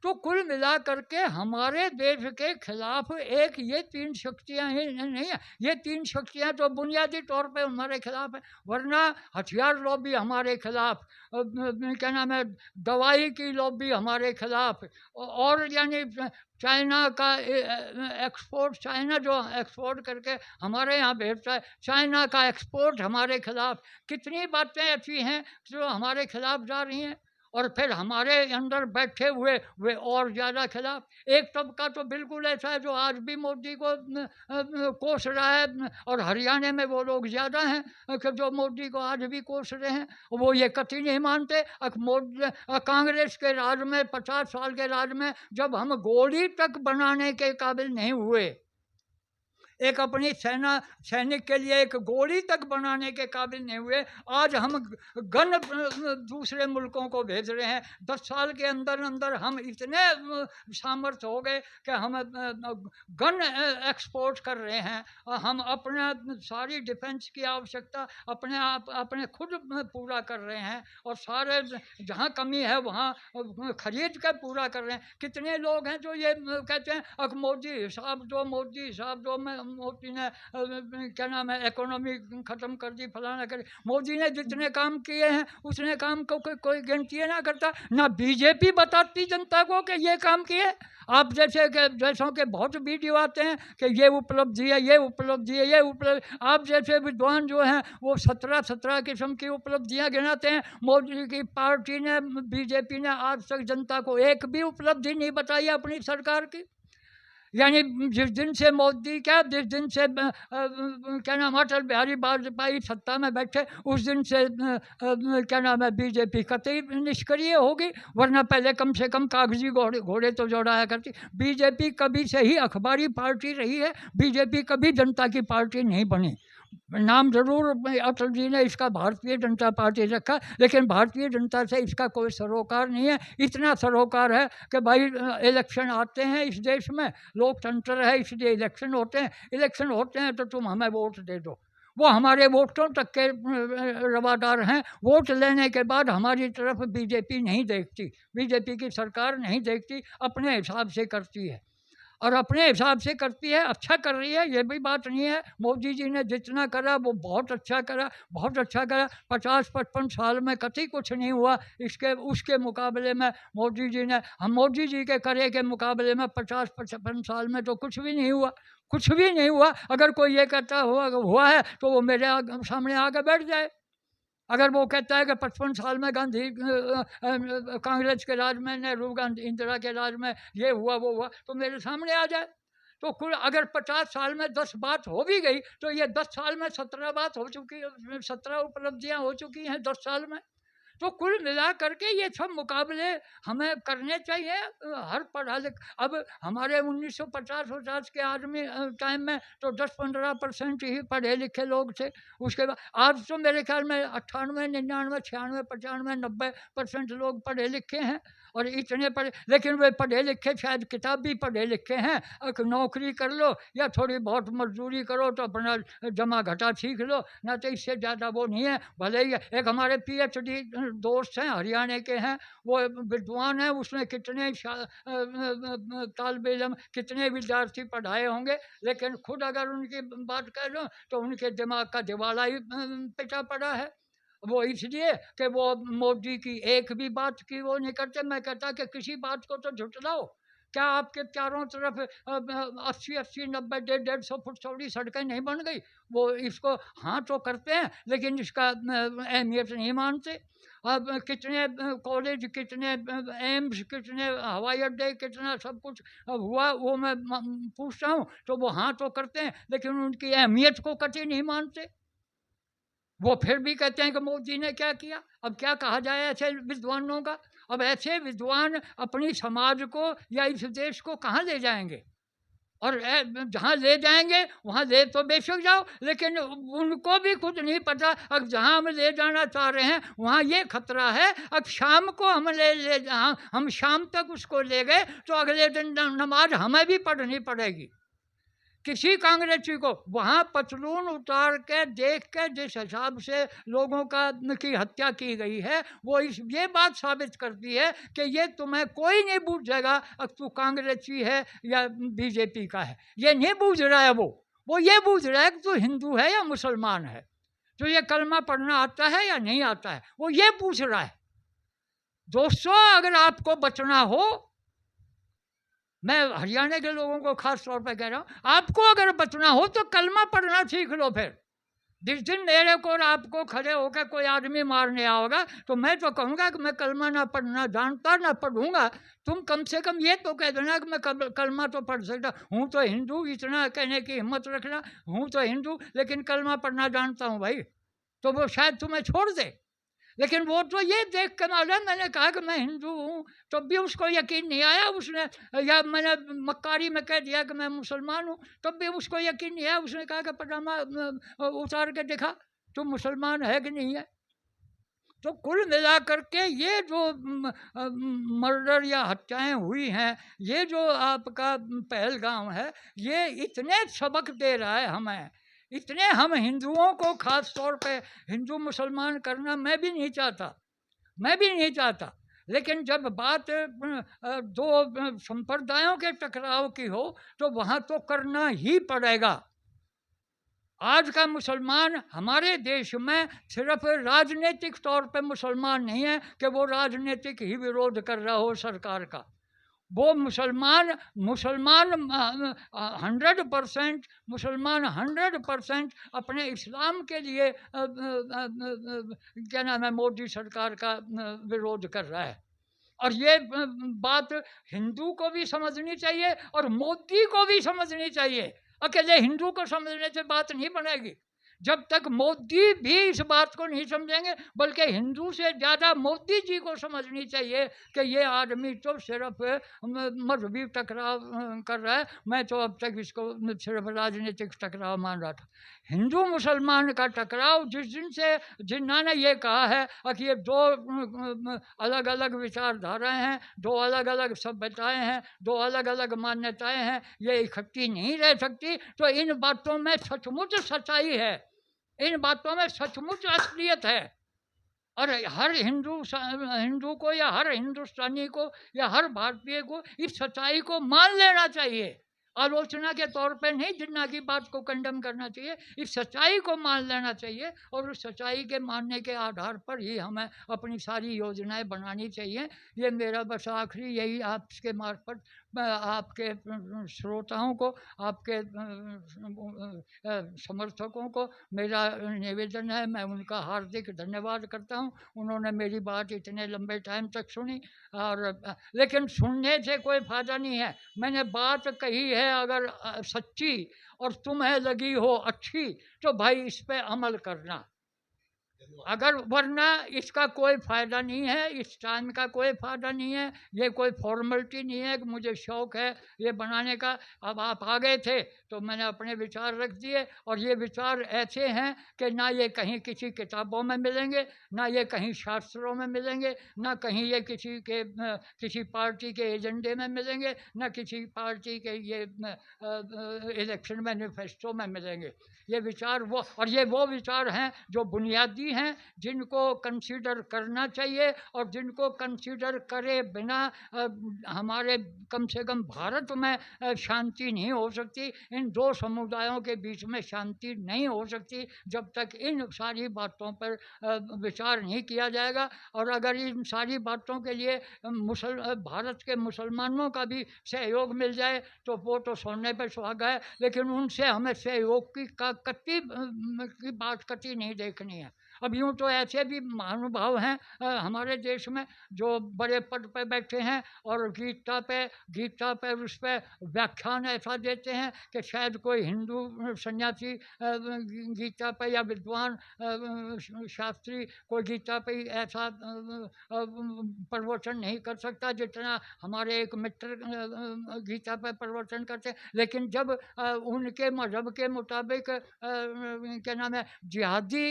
S2: तो कुल मिला करके हमारे देश के खिलाफ एक ये 3 शक्तियाँ ही नहीं है, ये 3 शक्तियाँ तो बुनियादी तौर पे हमारे खिलाफ है। वरना हथियार लॉबी हमारे खिलाफ, क्या नाम है दवाई की लॉबी हमारे खिलाफ, और यानी चाइना का एक्सपोर्ट, चाइना जो एक्सपोर्ट करके हमारे यहाँ भेजता है, चाइना का एक्सपोर्ट हमारे खिलाफ। कितनी बातें ऐसी हैं जो हमारे खिलाफ जा रही हैं, और फिर हमारे अंदर बैठे हुए वे और ज़्यादा खिलाफ। एक तबका तो बिल्कुल ऐसा है जो आज भी मोदी को कोस रहा है, और हरियाणा में वो लोग ज़्यादा हैं कि जो मोदी को आज भी कोस रहे हैं। वो ये कतई नहीं मानते। कांग्रेस के राज में 50 साल के राज में जब हम गोली तक बनाने के काबिल नहीं हुए, एक अपनी सैनिक के लिए एक गोली तक बनाने के काबिल नहीं हुए, आज हम गन दूसरे मुल्कों को भेज रहे हैं। 10 साल के अंदर अंदर हम इतने सामर्थ्य हो गए कि हम गन एक्सपोर्ट कर रहे हैं, और हम अपना सारी डिफेंस की आवश्यकता अपने खुद पूरा कर रहे हैं, और सारे जहाँ कमी है वहाँ खरीद कर पूरा कर रहे हैं। कितने लोग हैं जो ये कहते हैं अब मोदी हिसाब दो, मोदी हिसाब दो, मोदी ने क्या नाम है इकोनॉमी ख़त्म कर दी, फलाना कर। मोदी ने जितने काम किए हैं उसने काम को कोई गिनती ना करता, ना बीजेपी बताती जनता को कि ये काम किए। आप जैसों के बहुत वीडियो आते हैं कि ये उपलब्धि है, ये उपलब्धि है, ये उपलब्धि। आप जैसे विद्वान जो हैं वो 17 किस्म की उपलब्धियां गिनाते हैं। मोदी की पार्टी ने, बीजेपी ने आज तक जनता को एक भी उपलब्धि नहीं बताई अपनी सरकार की। यानी जिस दिन से मोदी जिस दिन से क्या नाम अटल बिहारी वाजपेयी सत्ता में बैठे, उस दिन से क्या नाम है बीजेपी कतई निष्क्रिय होगी। वरना पहले कम से कम कागजी घोड़े तो दौड़ाया करती। बीजेपी कभी से ही अखबारी पार्टी रही है, बीजेपी कभी जनता की पार्टी नहीं बनी। नाम ज़रूर अटल जी ने इसका भारतीय जनता पार्टी रखा, लेकिन भारतीय जनता से इसका कोई सरोकार नहीं है। इतना सरोकार है कि भाई इलेक्शन आते हैं इस देश में, लोकतंत्र है इसलिए इलेक्शन होते हैं तो तुम हमें वोट दे दो। वो हमारे वोटों तक के रवादार हैं। वोट लेने के बाद हमारी तरफ बीजेपी नहीं देखती, बीजेपी की सरकार नहीं देखती, अपने हिसाब से करती है और अपने हिसाब से करती है। अच्छा कर रही है, ये भी बात नहीं है। मोदी जी ने जितना करा वो बहुत अच्छा करा, बहुत अच्छा करा। 50-55 साल में कतई कुछ नहीं हुआ। इसके उसके मुकाबले में मोदी जी ने, हम मोदी जी के करे के मुकाबले में 50-55 साल में तो कुछ भी नहीं हुआ, कुछ भी नहीं हुआ। अगर कोई ये कहता हुआ है तो वो मेरे सामने आके बैठ जाए। अगर वो कहता है कि 55 साल में गांधी कांग्रेस के राज में, नेहरू गांधी इंदिरा के राज में ये हुआ वो हुआ, तो मेरे सामने आ जाए। तो कुल अगर 50 साल में 10 बात हो भी गई तो ये 10 साल में 17 बात हो चुकी है, 17 उपलब्धियां हो चुकी हैं 10 साल में। तो कुल मिला करके ये सब मुकाबले हमें करने चाहिए। हर पढ़ा लिख, अब हमारे 1950-50 के आदमी टाइम में तो 10-15% ही पढ़े लिखे लोग थे। उसके बाद आज तो मेरे ख्याल में 98, 99, 96, 95, 90% लोग पढ़े लिखे हैं। और इतने पढ़े, लेकिन वे पढ़े लिखे शायद किताब भी पढ़े लिखे हैं। नौकरी कर लो या थोड़ी बहुत मजदूरी करो तो अपना जमा घटा सीख लो, ना तो इससे ज़्यादा वो नहीं है। भले ही एक हमारे PhD दोस्त हैं, हरियाणा के हैं, वो विद्वान हैं, उसने कितने तालब इलम, कितने विद्यार्थी पढ़ाए होंगे, लेकिन खुद अगर उनकी बात कर लो तो उनके दिमाग का दिवाला ही पिटा पड़ा है। वो इसलिए कि वो मोदी की एक भी बात की वो नहीं करते। मैं कहता कि किसी बात को तो झुटलाओ। क्या आपके चारों तरफ 80-80, 90, 150 फुट चौड़ी सड़कें नहीं बन गई? वो इसको हाँ तो करते हैं लेकिन इसका अहमियत नहीं मानते। अब कितने कॉलेज, कितने एम्स, कितने हवाई अड्डे, कितना सब कुछ हुआ वो मैं पूछता हूँ तो वो हाँ तो करते हैं लेकिन उनकी अहमियत को कतई नहीं मानते। वो फिर भी कहते हैं कि मोदी ने क्या किया। अब क्या कहा जाए ऐसे विद्वानों का? अब ऐसे विद्वान अपनी समाज को या इस देश को कहाँ ले जाएंगे? और जहाँ ले जाएंगे वहाँ ले तो बेशक जाओ, लेकिन उनको भी कुछ नहीं पता। अब जहाँ हम ले जाना चाह रहे हैं वहाँ ये खतरा है, अब शाम को हम ले जहाँ हम शाम तक उसको ले गए तो अगले दिन नमाज हमें भी पढ़नी पड़ेगी। किसी कांग्रेसी को वहाँ पतलून उतार के देख के जिस हिसाब से लोगों की हत्या की गई है, वो ये बात साबित करती है कि ये तुम्हें कोई नहीं बूझेगा अब तू कांग्रेसी है या बीजेपी का है। ये नहीं बूझ रहा है वो ये बूझ रहा है कि तू हिंदू है या मुसलमान है, तो ये कलमा पढ़ना आता है या नहीं आता है, वो ये पूछ रहा है। दोस्तों, अगर आपको बचना हो, मैं हरियाणा के लोगों को खास तौर पे कह रहा हूँ, आपको अगर बचना हो तो कलमा पढ़ना सीख लो। फिर जिस दिन मेरे को और आपको खड़े होकर कोई आदमी मारने आओगा तो मैं तो कहूँगा कि मैं कलमा ना पढ़ना जानता ना पढ़ूंगा। तुम कम से कम ये तो कह देना कि मैं कलमा तो पढ़ सकता हूँ, तो हिंदू, इतना कहने की हिम्मत रखना, हूँ तो हिंदू लेकिन कलमा पढ़ना जानता हूँ भाई, तो वो शायद तुम्हें छोड़ दे। लेकिन वो तो ये देख कर मालूम, मैंने कहा कि मैं हिंदू हूँ तो भी उसको यकीन नहीं आया उसने, या मैंने मक्कारी में कह दिया कि मैं मुसलमान हूँ तब भी उसको यकीन नहीं आया। उसने कहा कि पजामा उतार के दिखा तुम मुसलमान है कि नहीं है। तो कुल मिला करके ये जो मर्डर या हत्याएं हुई हैं, ये जो आपका पहलगाम है, ये इतने सबक दे रहा है हमें, इतने हम हिंदुओं को खास तौर पे हिंदू मुसलमान करना मैं भी नहीं चाहता, लेकिन जब बात दो संप्रदायों के टकराव की हो तो वहाँ तो करना ही पड़ेगा। आज का मुसलमान हमारे देश में सिर्फ राजनीतिक तौर पे मुसलमान नहीं है कि वो राजनीतिक ही विरोध कर रहा हो सरकार का। वो मुसलमान 100% अपने इस्लाम के लिए क्या नाम है, मोदी सरकार का विरोध कर रहा है। और ये बात हिंदू को भी समझनी चाहिए और मोदी को भी समझनी चाहिए। अकेले हिंदू को समझने से बात नहीं बनेगी। जब तक मोदी भी इस बात को नहीं समझेंगे, बल्कि हिंदू से ज़्यादा मोदी जी को समझनी चाहिए कि ये आदमी तो सिर्फ मजहबी टकराव कर रहा है। मैं तो अब तक इसको सिर्फ राजनीतिक टकराव मान रहा था। हिंदू मुसलमान का टकराव जिस दिन से जिन्ना ने ये कहा है कि ये दो अलग अलग विचारधाराएं हैं, दो अलग अलग सभ्यताएं हैं, दो अलग अलग मान्यताएं हैं, ये इकट्ठी नहीं रह सकती, तो इन बातों में सचमुच सच्चाई है, इन बातों में सचमुच असलियत है। और हर हिंदू को या हर हिंदुस्तानी को या हर भारतीय को इस सच्चाई को मान लेना चाहिए। आलोचना के तौर पे नहीं जिन्ना की बात को कंडम करना चाहिए, इस सच्चाई को मान लेना चाहिए और उस सच्चाई के मानने के आधार पर ही हमें अपनी सारी योजनाएं बनानी चाहिए। ये मेरा बस आखिरी यही आपके मार्फत आपके श्रोताओं को, आपके समर्थकों को मेरा निवेदन है, मैं उनका हार्दिक धन्यवाद करता हूँ। उन्होंने मेरी बात इतने लंबे टाइम तक सुनी और लेकिन सुनने से कोई फ़ायदा नहीं है। मैंने बात कही है अगर सच्ची और तुम्हें लगी हो अच्छी तो भाई इस पे अमल करना, अगर वरना इसका कोई फ़ायदा नहीं है, इस टाइम का कोई फ़ायदा नहीं है, ये कोई फॉर्मेलिटी नहीं है कि मुझे शौक़ है ये बनाने का। अब आप आ गए थे तो मैंने अपने विचार रख दिए और ये विचार ऐसे हैं कि ना ये कहीं किसी किताबों में मिलेंगे, ना ये कहीं शास्त्रों में मिलेंगे, ना कहीं ये किसी पार्टी के एजेंडे में मिलेंगे, ना किसी पार्टी के ये इलेक्शन मैनिफेस्टो में मिलेंगे। ये विचार वो विचार हैं जो बुनियादी हैं, जिनको कंसीडर करना चाहिए और जिनको कंसीडर करे बिना हमारे कम से कम भारत में शांति नहीं हो सकती। इन दो समुदायों के बीच में शांति नहीं हो सकती जब तक इन सारी बातों पर विचार नहीं किया जाएगा। और अगर इन सारी बातों के लिए भारत के मुसलमानों का भी सहयोग मिल जाए तो वो तो सोने पर सुहागा है, लेकिन उनसे हमें सहयोग की बात कतई नहीं देखनी है। अब यूँ तो ऐसे भी महानुभाव हैं हमारे देश में जो बड़े पद पे बैठे हैं और गीता पे उस पर व्याख्यान ऐसा देते हैं कि शायद कोई हिंदू सन्यासी गीता पे या विद्वान शास्त्री कोई गीता पे ऐसा प्रवचन नहीं कर सकता जितना हमारे एक मित्र गीता पे प्रवचन करते हैं। लेकिन जब उनके मजहब के मुताबिक क्या नाम है जिहादी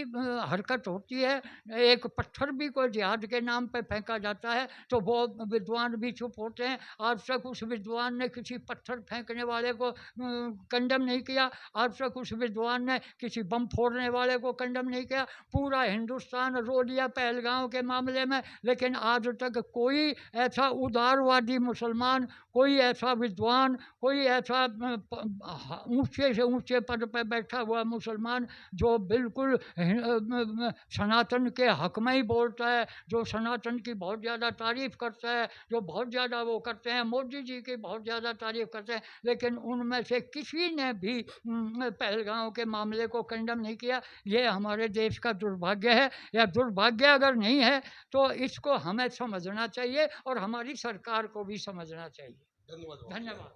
S2: हरकत होती है, एक पत्थर भी कोई जिहाद के नाम पे फेंका जाता है तो वो विद्वान भी चुप होते हैं। आज तक उस विद्वान ने किसी पत्थर फेंकने वाले को कंडम नहीं किया, आज तक उस विद्वान ने किसी बम फोड़ने वाले को कंडम नहीं किया। पूरा हिंदुस्तान रो लिया पहलगांव के मामले में, लेकिन आज तक कोई ऐसा उदारवादी मुसलमान, कोई ऐसा विद्वान, कोई ऐसा ऊंचे से ऊंचे पद पर बैठा हुआ मुसलमान जो बिल्कुल सनातन के हक में ही बोलता है, जो सनातन की बहुत ज़्यादा तारीफ़ करता है, जो बहुत ज़्यादा वो करते हैं, मोदी जी की बहुत ज़्यादा तारीफ़ करते हैं, लेकिन उनमें से किसी ने भी पहलगांव के मामले को कंडम नहीं किया। ये हमारे देश का दुर्भाग्य है। या दुर्भाग्य अगर नहीं है तो इसको हमें समझना चाहिए और हमारी सरकार को भी समझना चाहिए।
S1: धन्यवाद।
S2: धन्यवाद।